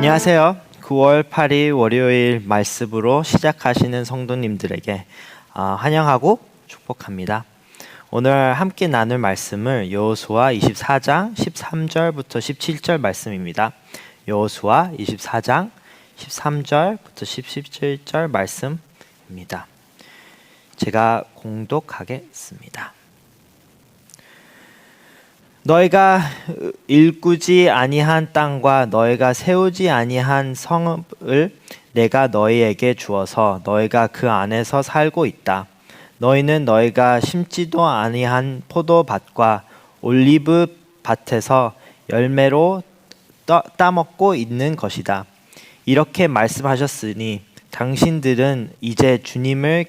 안녕하세요. 9월 8일 월요일 말씀으로 시작하시는 성도님들에게 환영하고 축복합니다. 오늘 함께 나눌 말씀을 여호수아 24장 13절부터 17절 말씀입니다. 여호수아 24장 13절부터 17절 말씀입니다. 제가 공독하겠습니다. 너희가 일구지 아니한 땅과 너희가 세우지 아니한 성읍을 내가 너희에게 주어서 너희가 그 안에서 살고 있다. 너희는 너희가 심지도 아니한 포도밭과 올리브 밭에서 열매로 따먹고 있는 것이다. 이렇게 말씀하셨으니 당신들은 이제 주님을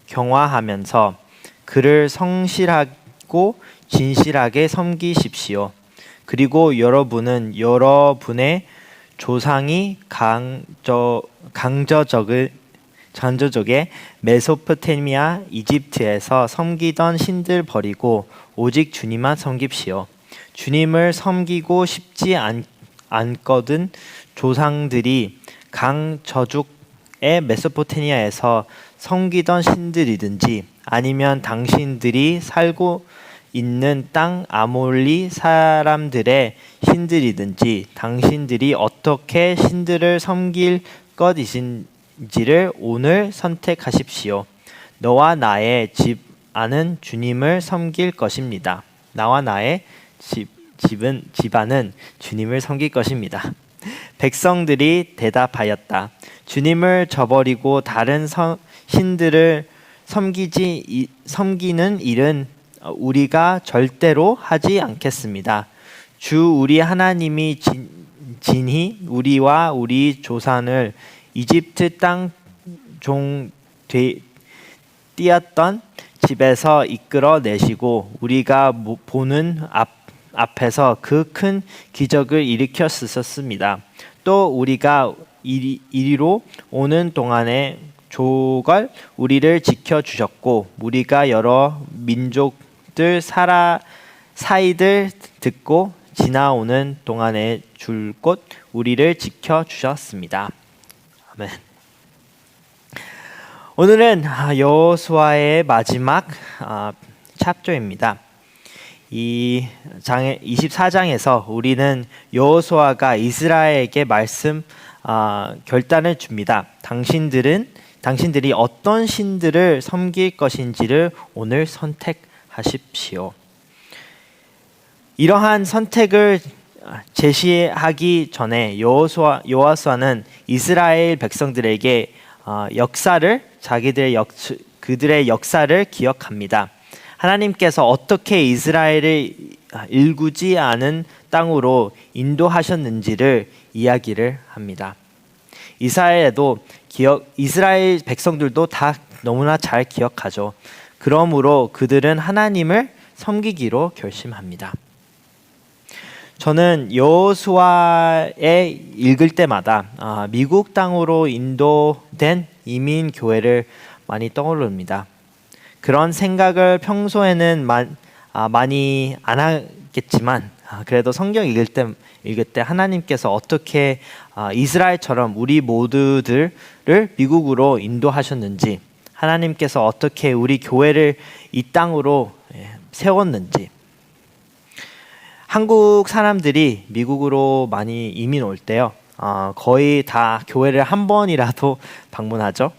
경외하면서 그를 성실하고 진실하게 섬기십시오. 그리고 여러분은 여러분의 조상이 강저족의 메소포타미아 이집트에서 섬기던 신들 버리고 오직 주님만 섬깁시오. 주님을 섬기고 싶지 않거든 조상들이 강저족의 메소포타미아에서 섬기던 신들이든지 아니면 당신들이 살고 있는 땅 아몰리 사람들의 신들이든지 당신들이 어떻게 신들을 섬길 것이신지를 오늘 선택하십시오. 너와 나의 집안은 주님을 섬길 것입니다. 나와 나의 집안은 주님을 섬길 것입니다. 백성들이 대답하였다. 주님을 저버리고 다른 신들을 섬기는 일은 우리가 절대로 하지 않겠습니다. 주 우리 하나님이 진히 우리와 우리 조상을 이집트 땅 종 뛰었던 집에서 이끌어 내시고 우리가 보는 앞에서 그 큰 기적을 일으켰었습니다. 또 우리가 이리로 오는 동안에 조걸 우리를 지켜주셨고 우리가 여러 민족들 사이들 듣고 지나오는 동안에 줄 곳 우리를 지켜주셨습니다. 아멘. 오늘은 여호수아의 마지막 챕터입니다. 이 24장에서 우리는 여호수아가 이스라엘에게 결단을 줍니다. 당신들이 어떤 신들을 섬길 것인지를 오늘 선택하십시오. 이러한 선택을 제시하기 전에 여호수아는 이스라엘 백성들에게 그들의 역사를 기억합니다. 하나님께서 어떻게 이스라엘을 일구지 않은 땅으로 인도하셨는지를 이야기를 합니다. 이스라엘 백성들도 다 너무나 잘 기억하죠. 그러므로 그들은 하나님을 섬기기로 결심합니다. 저는 여호수아에 읽을 때마다 미국 땅으로 인도된 이민 교회를 많이 떠오릅니다. 그런 생각을 평소에는 많이 안 하겠지만 그래도 성경 읽을 때 하나님께서 어떻게 이스라엘처럼 우리 모두들을 미국으로 인도하셨는지, 하나님께서 어떻게 우리 교회를 이 땅으로 세웠는지, 한국 사람들이 미국으로 많이 이민 올 때요, 거의 다 교회를 한 번이라도 방문하죠.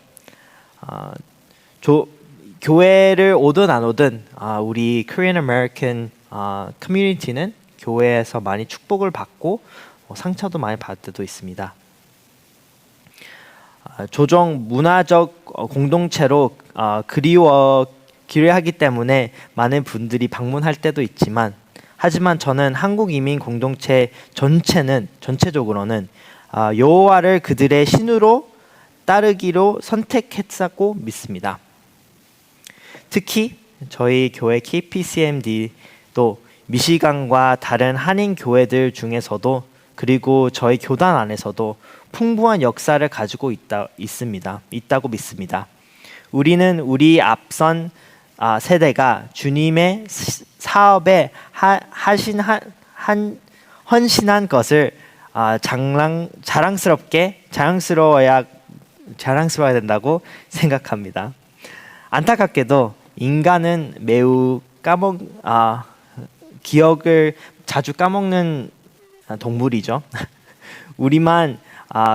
교회를 오든 안 오든 우리 Korean American 커뮤니티는 교회에서 많이 축복을 받고 상처도 많이 받을 때도 있습니다. 조정 문화적 공동체로 그리워하기 때문에 많은 분들이 방문할 때도 있지만, 하지만 저는 한국 이민 공동체 전체적으로는 여호와를 그들의 신으로 따르기로 선택했다고 믿습니다. 특히 저희 교회 KPCMD도 미시간과 다른 한인 교회들 중에서도, 그리고 저희 교단 안에서도 풍부한 역사를 가지고 있다고 믿습니다. 우리는 우리 앞선 세대가 주님의 사업에 헌신한 것을 자랑스러워야 된다고 생각합니다. 안타깝게도 인간은 매우 기억을 자주 까먹는 동물이죠. 우리만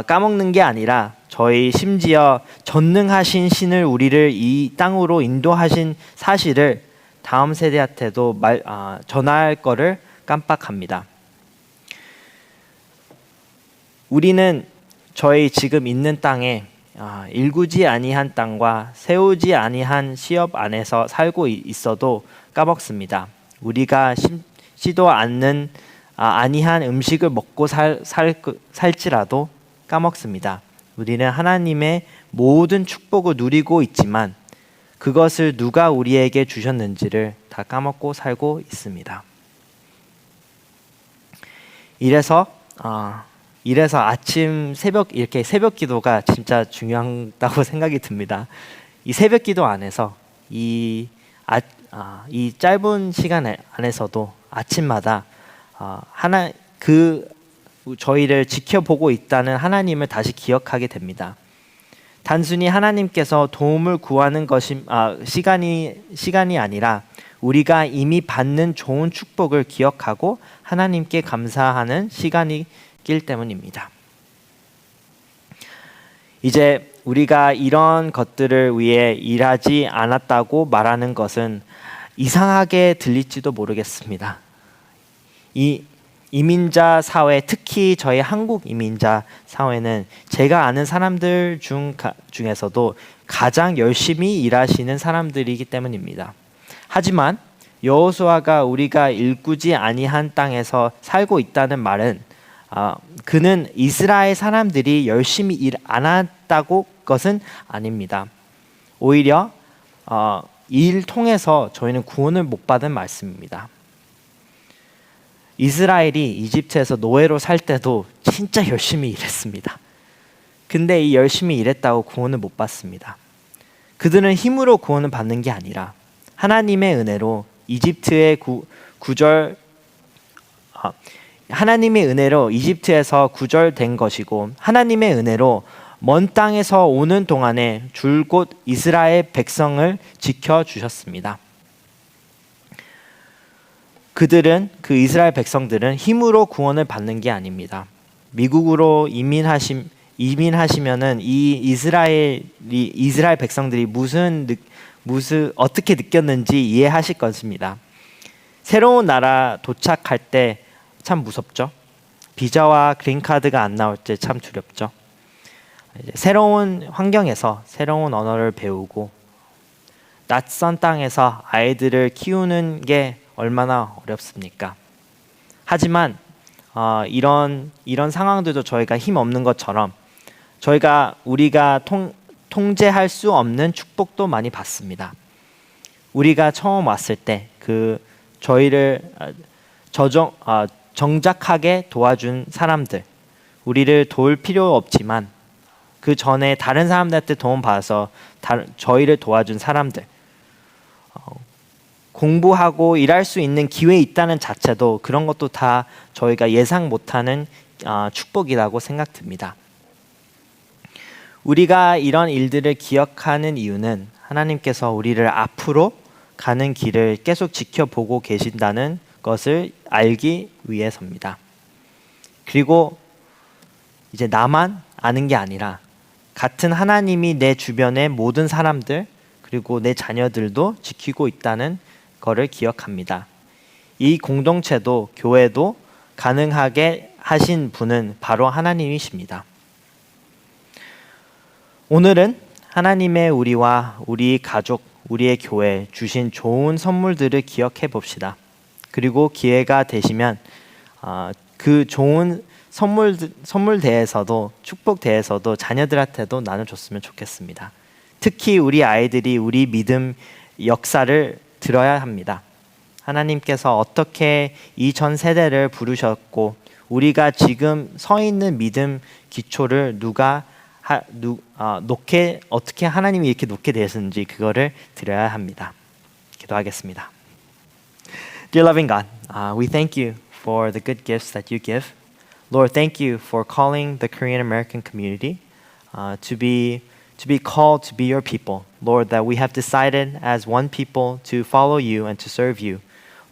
까먹는 게 아니라 저희 심지어 전능하신 신을 우리를 이 땅으로 인도하신 사실을 다음 세대한테도 전할 거를 깜빡합니다. 우리는 저희 지금 있는 땅에 일구지 아니한 땅과 세우지 아니한 시업 안에서 살고 있어도 까먹습니다. 우리가 심지도 않는 아니한 음식을 먹고 살지라도 까먹습니다. 우리는 하나님의 모든 축복을 누리고 있지만 그것을 누가 우리에게 주셨는지를 다 까먹고 살고 있습니다. 이래서 아침 새벽 기도가 진짜 중요하다고 생각이 듭니다. 이 새벽 기도 안에서 이 짧은 시간 안에서도 아침마다 저희를 지켜보고 있다는 하나님을 다시 기억하게 됩니다. 단순히 하나님께서 도움을 구하는 시간이 아니라 우리가 이미 받는 좋은 축복을 기억하고 하나님께 감사하는 시간이기 때문입니다. 이제 우리가 이런 것들을 위해 일하지 않았다고 말하는 것은 이상하게 들릴지도 모르겠습니다. 이 이민자 사회, 특히 저희 한국 이민자 사회는 제가 아는 사람들 중에서도 가장 열심히 일하시는 사람들이기 때문입니다. 하지만 여호수아가 우리가 일구지 아니한 땅에서 살고 있다는 말은 그는 이스라엘 사람들이 열심히 일 안 했다고 것은 아닙니다. 오히려 일 통해서 저희는 구원을 못 받은 말씀입니다. 이스라엘이 이집트에서 노예로 살 때도 진짜 열심히 일했습니다. 근데 이 열심히 일했다고 구원을 못 받습니다. 그들은 힘으로 구원을 받는 게 아니라 하나님의 은혜로 하나님의 은혜로 이집트에서 구절된 것이고 하나님의 은혜로 먼 땅에서 오는 동안에 줄곧 이스라엘 백성을 지켜주셨습니다. 그 이스라엘 백성들은 힘으로 구원을 받는 게 아닙니다. 미국으로 이민하시면은 이 이스라엘 백성들이 어떻게 느꼈는지 이해하실 것입니다. 새로운 나라 도착할 때 참 무섭죠. 비자와 그린카드가 안 나올 때 참 두렵죠. 새로운 환경에서 새로운 언어를 배우고 낯선 땅에서 아이들을 키우는 게 얼마나 어렵습니까? 하지만 이런 상황들도 저희가 힘 없는 것처럼 우리가 통제할 수 없는 축복도 많이 받습니다. 우리가 처음 왔을 때 저희를 정작하게 도와준 사람들, 우리를 도울 필요 없지만 그 전에 다른 사람들한테 도움 받아서 저희를 도와준 사람들, 공부하고 일할 수 있는 기회 있다는 자체도 그런 것도 다 저희가 예상 못하는 축복이라고 생각됩니다. 우리가 이런 일들을 기억하는 이유는 하나님께서 우리를 앞으로 가는 길을 계속 지켜보고 계신다는 것을 알기 위해서입니다. 그리고 이제 나만 아는 게 아니라 같은 하나님이 내 주변의 모든 사람들 그리고 내 자녀들도 지키고 있다는 것을 기억합니다. 이 공동체도 교회도 가능하게 하신 분은 바로 하나님이십니다. 오늘은 하나님의 우리와 우리 가족, 우리의 교회 주신 좋은 선물들을 기억해 봅시다. 그리고 기회가 되시면 그 좋은 선물 대에서도 축복 대에서도 자녀들한테도 나눠줬으면 좋겠습니다. 특히 우리 아이들이 우리 믿음 역사를 들어야 합니다. 하나님께서 어떻게 이 전 세대를 부르셨고 우리가 지금 서 있는 믿음 기초를 어떻게 하나님이 이렇게 놓게 되었는지 그거를 들어야 합니다. 기도하겠습니다. Dear loving God, we thank you for the good gifts that you give. Lord, thank you for calling the Korean American community to be called to be your people. Lord, that we have decided as one people to follow you and to serve you.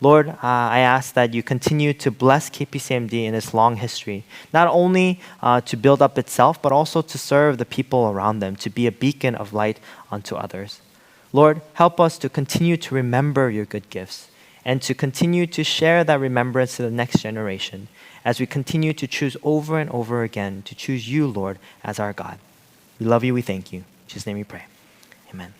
Lord, I ask that you continue to bless KPCMD in its long history, not only to build up itself, but also to serve the people around them, to be a beacon of light unto others. Lord, help us to continue to remember your good gifts and to continue to share that remembrance to the next generation as we continue to choose over and over again to choose you, Lord, as our God. We love you, we thank you. In Jesus' name we pray. Amen.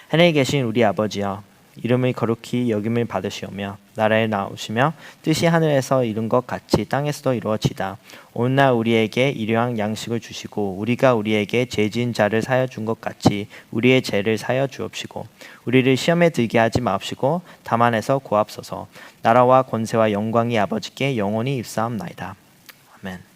하늘에 계신 우리 아버지여, 이름을 거룩히 여김을 받으시오며 나라에 나오시며 뜻이 하늘에서 이룬 것 같이 땅에서도 이루어지다. 오늘날 우리에게 일용할 양식을 주시고 우리가 우리에게 죄 지은 자를 사여 준 것 같이 우리의 죄를 사여 주옵시고 우리를 시험에 들게 하지 마옵시고 다만에서 구하옵소서. 나라와 권세와 영광이 아버지께 영원히 입사함나이다. 아멘.